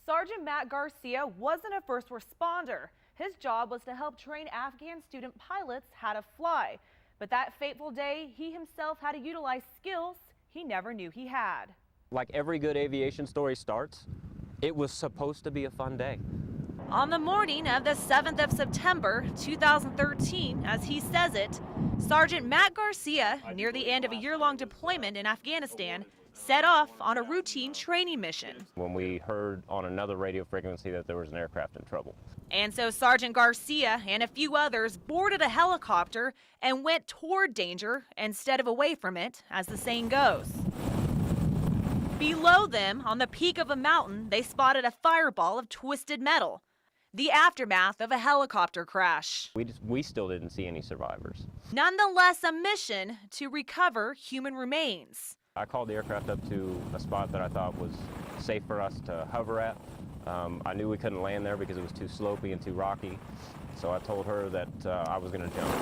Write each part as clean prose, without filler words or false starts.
Sergeant Matt Garcia wasn't a first responder. His job was to help train Afghan student pilots how to fly. But that fateful day, he himself had to utilize skills he never knew he had. Like every good aviation story starts, it was supposed to be a fun day. On the morning of the 7th of September, 2013, as he says it, Sergeant Matt Garcia, near the end of a year-long deployment in Afghanistan, set off on a routine training mission. When we heard on another radio frequency that there was an aircraft in trouble. And so Sergeant Garcia and a few others boarded a helicopter and went toward danger instead of away from it, as the saying goes. Below them, on the peak of a mountain, they spotted a fireball of twisted metal, the aftermath of a helicopter crash. We still didn't see any survivors. Nonetheless, a mission to recover human remains. I called the aircraft up to a spot that I thought was safe for us to hover at. I knew we couldn't land there because it was too slopey and too rocky, so I told her that I was going to jump.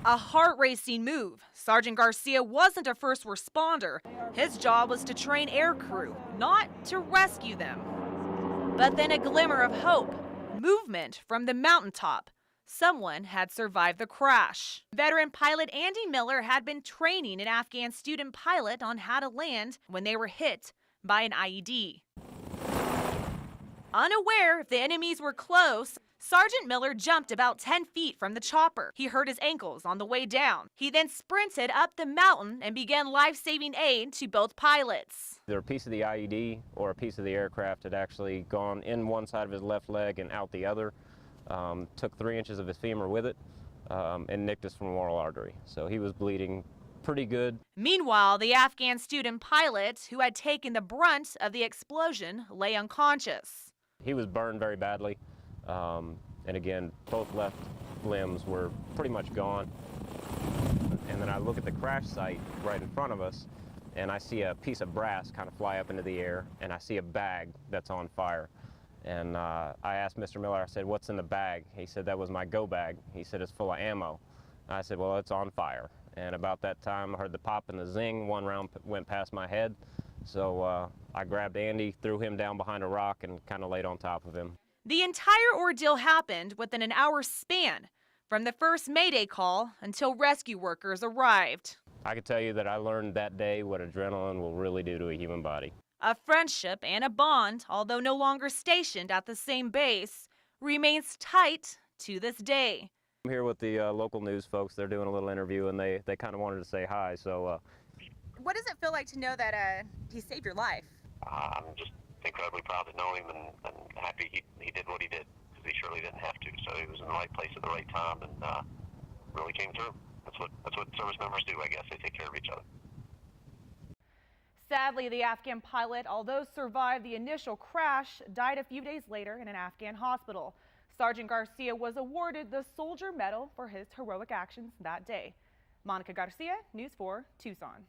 A heart-racing move. Sergeant Garcia wasn't a first responder. His job was to train air crew, not to rescue them. But then a glimmer of hope. Movement from the mountaintop. Someone had survived the crash. Veteran pilot Andy Miller had been training an Afghan student pilot on how to land when they were hit by an IED. Unaware if the enemies were close, Sergeant Miller jumped about 10 feet from the chopper. He hurt his ankles on the way down. He then sprinted up the mountain and began life-saving aid to both pilots. Either a piece of the IED or a piece of the aircraft had actually gone in one side of his left leg and out the other. Took 3 inches of his femur with it and nicked his femoral artery. So he was bleeding pretty good. Meanwhile, the Afghan student pilot who had taken the brunt of the explosion lay unconscious. He was burned very badly. And again, both left limbs were pretty much gone. And then I look at the crash site right in front of us, and I see a piece of brass kind of fly up into the air, and I see a bag that's on fire. And I asked Mr. Miller, I said, "What's in the bag?" He said, "That was my go bag." He said, "It's full of ammo." I said, "Well, it's on fire." And about that time, I heard the pop and the zing. One round went past my head. So I grabbed Andy, threw him down behind a rock, and kind of laid on top of him. The entire ordeal happened within an hour span, from the first Mayday call until rescue workers arrived. I could tell you that I learned that day what adrenaline will really do to a human body. A friendship and a bond, although no longer stationed at the same base, remains tight to this day. I'm here with the local news folks. They're doing a little interview, and they kind of wanted to say hi. So, what does it feel like to know that he saved your life? I'm just incredibly proud to know him and happy he did what he did, because he surely didn't have to. So he was in the right place at the right time and really came through. That's what service members do, I guess. They take care of each other. Sadly, the Afghan pilot, although survived the initial crash, died a few days later in an Afghan hospital. Sergeant Garcia was awarded the Soldier Medal for his heroic actions that day. Monica Garcia, News 4, Tucson.